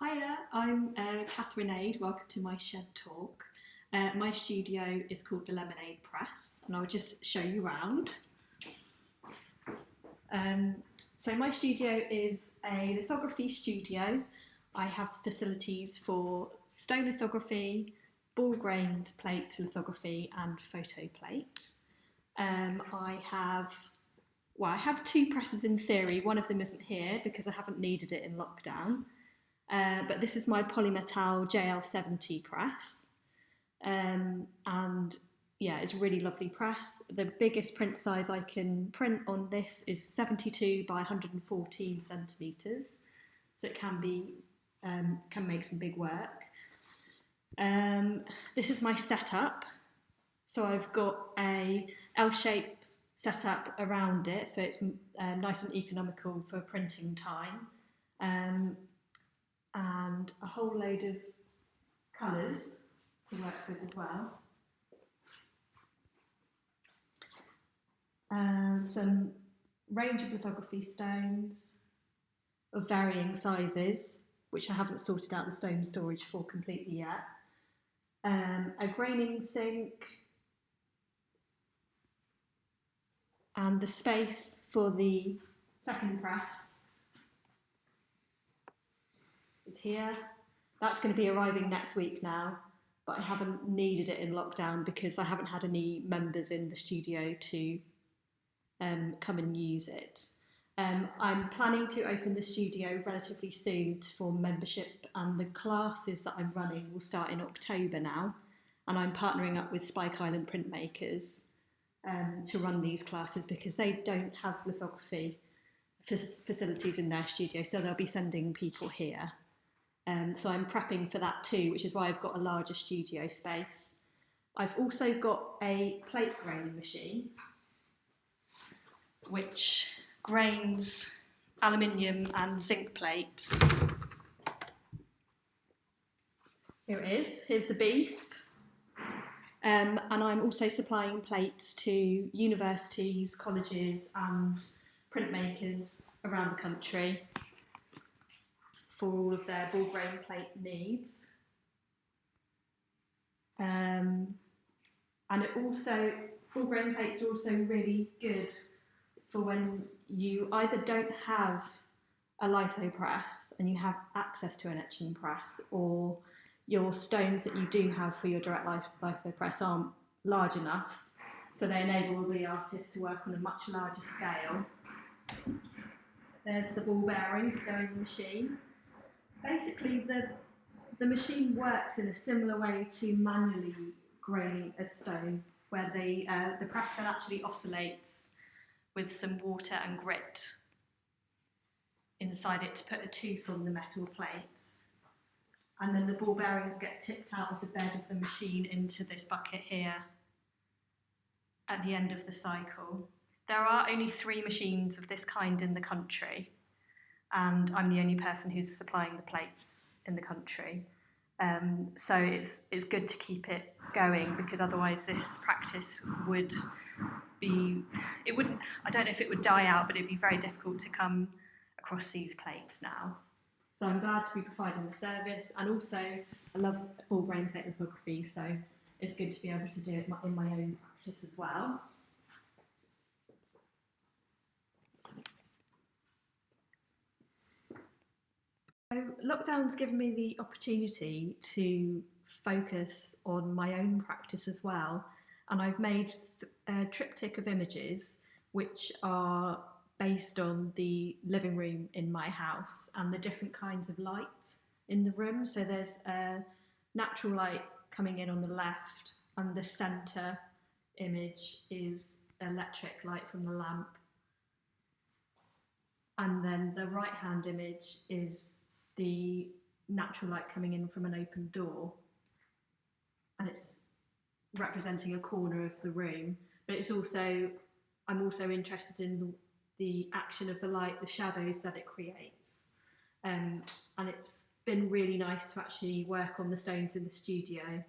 Hiya, I'm Catherine Aid. Welcome to my shed talk. My studio is called the Lemonade Press, and I'll just show you around. So my studio is a lithography studio. I have facilities for stone lithography, ball-grained plate lithography, and photo plate. I have two presses in theory. One of them isn't here because I haven't needed it in lockdown. But this is my Polymetal JL70 press, and yeah, it's a really lovely press. The biggest print size I can print on this is 72 by 114 centimetres, so it can make some big work. This is my setup, so I've got a L-shape setup around it, so it's nice and economical for printing time. And a whole load of colours to work with as well. And some range of lithography stones of varying sizes, which I haven't sorted out the stone storage for completely yet. A graining sink, and the space for the second press is here. That's going to be arriving next week now, but I haven't needed it in lockdown because I haven't had any members in the studio to come and use it. I'm planning to open the studio relatively soon for membership, and the classes that I'm running will start in October now, and I'm partnering up with Spike Island printmakers to run these classes because they don't have lithography facilities in their studio, so they'll be sending people here. So I'm prepping for that too, which is why I've got a larger studio space. I've also got a plate graining machine, which grains aluminium and zinc plates. Here it is, here's the beast. And I'm also supplying plates to universities, colleges and printmakers around the country for all of their ball grain plate needs. And ball grain plates are also really good for when you either don't have a litho press and you have access to an etching press, or your stones that you do have for your direct litho press aren't large enough, so they enable the artist to work on a much larger scale. There's the ball bearings that go in the machine. Basically, the machine works in a similar way to manually graining a stone, where the press then actually oscillates with some water and grit inside it to put a tooth on the metal plates. And then the ball bearings get tipped out of the bed of the machine into this bucket here at the end of the cycle. There are only 3 machines of this kind in the country, and I'm the only person who's supplying the plates in the country. So it's good to keep it going, because otherwise this practice would be, I don't know if it would die out, but it'd be very difficult to come across these plates now. So I'm glad to be providing the service, and also I love ball grain plate lithography, so it's good to be able to do it in my own practice as well. So lockdown's given me the opportunity to focus on my own practice as well, and I've made a triptych of images which are based on the living room in my house and the different kinds of light in the room. So there's a natural light coming in on the left, and the centre image is electric light from the lamp, and then the right hand image is the natural light coming in from an open door, and it's representing a corner of the room. But I'm also interested in the action of the light, the shadows that it creates, and it's been really nice to actually work on the stones in the studio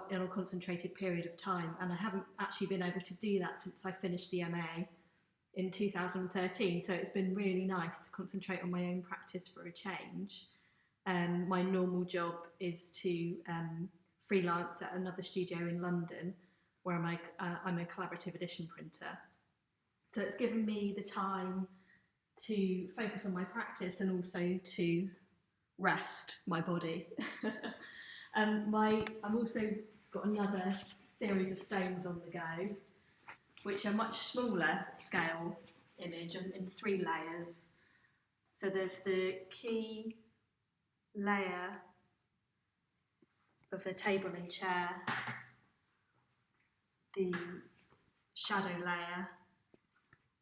in a concentrated period of time, and I haven't actually been able to do that since I finished the MA in 2013, so it's been really nice to concentrate on my own practice for a change. My normal job is to freelance at another studio in London, where I'm a collaborative edition printer. So it's given me the time to focus on my practice and also to rest my body. I've also got another series of stones on the go, which are much smaller scale image in 3 layers. So there's the key layer of the table and chair, the shadow layer,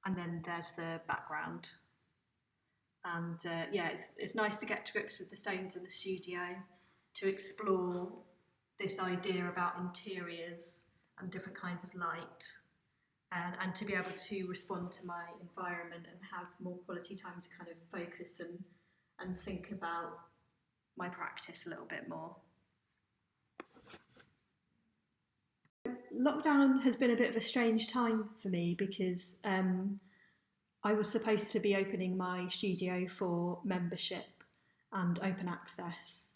and then there's the background. And yeah, it's nice to get to grips with the stones in the studio, to explore this idea about interiors and different kinds of light, and to be able to respond to my environment and have more quality time to kind of focus and think about my practice a little bit more. Lockdown has been a bit of a strange time for me because I was supposed to be opening my studio for membership and open access,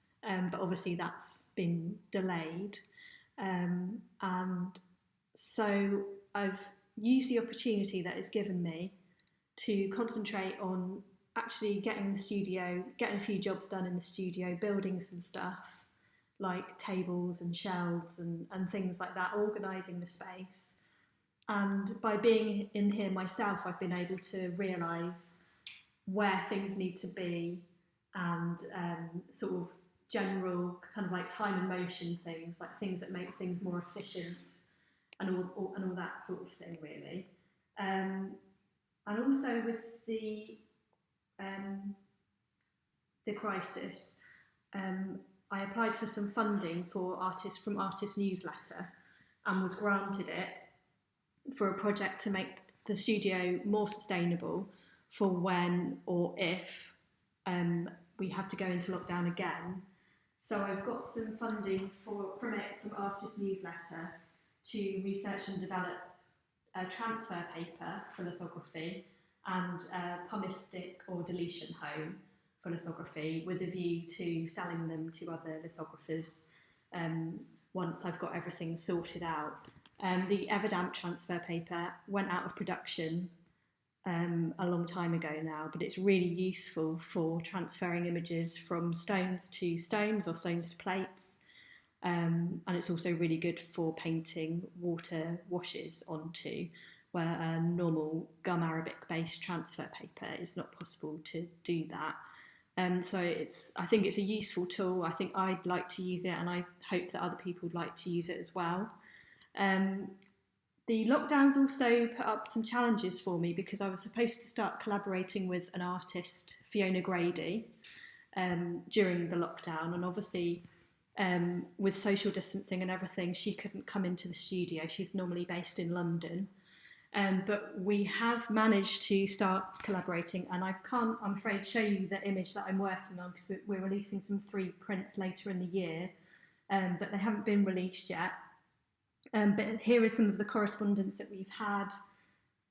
but obviously that's been delayed. And so I've used the opportunity that is given me to concentrate on actually getting a few jobs done in the studio, building some stuff like tables and shelves and things like that, organising the space. And by being in here myself, I've been able to realise where things need to be and sort of general kind of like time and motion things, like things that make things more efficient and all that sort of thing, really. And also with the crisis, I applied for some funding from Artist Newsletter and was granted it for a project to make the studio more sustainable for when or if we have to go into lockdown again. So I've got some funding from Artist Newsletter to research and develop a transfer paper for lithography and a pumice stick or deletion home for lithography, with a view to selling them to other lithographers once I've got everything sorted out. The Everdamp transfer paper went out of production a long time ago now, but it's really useful for transferring images from stones to stones or stones to plates. And it's also really good for painting water washes onto, where a normal gum arabic based transfer paper is not possible to do that. So I think it's a useful tool. I think I'd like to use it, and I hope that other people would like to use it as well. The lockdowns also put up some challenges for me because I was supposed to start collaborating with an artist, Fiona Grady, during the lockdown, and obviously with social distancing and everything, she couldn't come into the studio. She's normally based in London. But we have managed to start collaborating, and I can't, I'm afraid, show you the image that I'm working on because we're releasing some 3 prints later in the year, but they haven't been released yet. But here is some of the correspondence that we've had,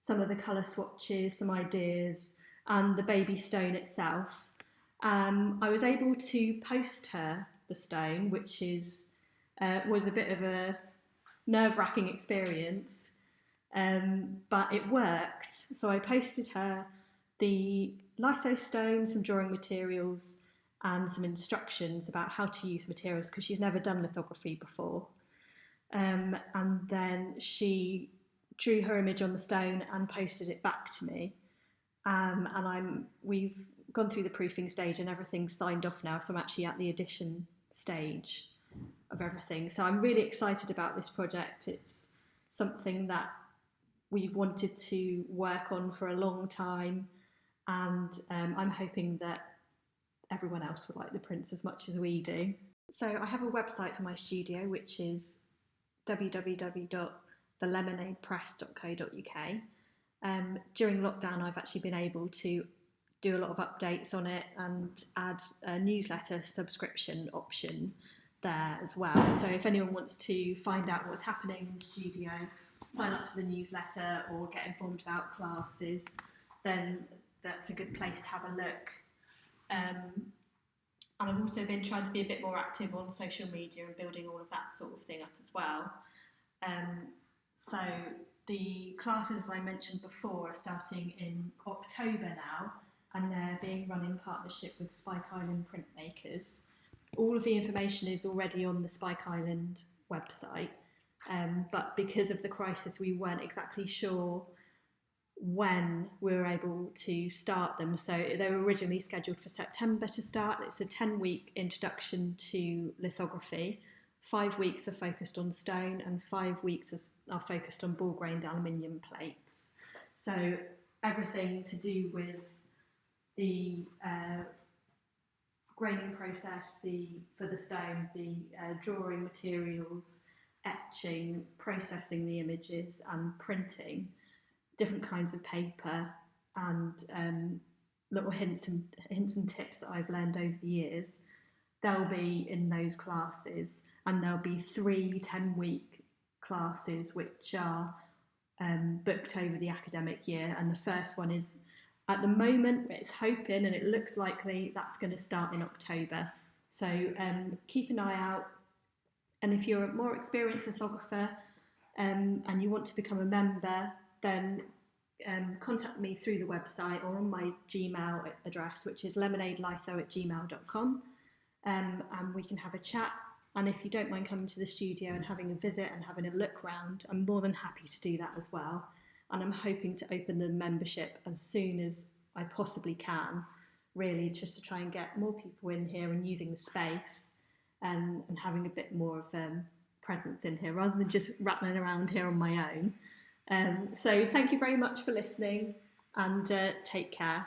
some of the colour swatches, some ideas, and the baby stone itself. I was able to post her the stone, which was a bit of a nerve-wracking experience. But it worked. So I posted her the litho stone, some drawing materials, and some instructions about how to use materials because she's never done lithography before. And then she drew her image on the stone and posted it back to me. And we've gone through the proofing stage and everything's signed off now. So I'm actually at the edition stage of everything. So I'm really excited about this project. It's something that we've wanted to work on for a long time, and I'm hoping that everyone else would like the prints as much as we do. So I have a website for my studio, which is www.thelemonadepress.co.uk. During lockdown, I've actually been able to do a lot of updates on it and add a newsletter subscription option there as well. So if anyone wants to find out what's happening in the studio, sign up to the newsletter or get informed about classes, then that's a good place to have a look. And I've also been trying to be a bit more active on social media and building all of that sort of thing up as well. So the classes, as I mentioned before, are starting in October now, and they're being run in partnership with Spike Island printmakers. All of the information is already on the Spike Island website, but because of the crisis, we weren't exactly sure when we were able to start them. So they were originally scheduled for September to start. It's a 10-week introduction to lithography. 5 weeks are focused on stone and 5 weeks are focused on ball-grained aluminium plates. So everything to do with the graining process, for the stone, the drawing materials, etching, processing the images and printing, different kinds of paper, and little hints and tips that I've learned over the years. They'll be in those classes, and there'll be 3 10-week classes which are booked over the academic year, and the first one is, at the moment, it's hoping and it looks likely that's going to start in October. So keep an eye out, and if you're a more experienced lithographer and you want to become a member, then contact me through the website or on my Gmail address, which is lemonadelitho@gmail.com, and we can have a chat. And if you don't mind coming to the studio and having a visit and having a look round, I'm more than happy to do that as well. And I'm hoping to open the membership as soon as I possibly can, really, just to try and get more people in here and using the space, and having a bit more of presence in here rather than just rattling around here on my own. So thank you very much for listening, and take care.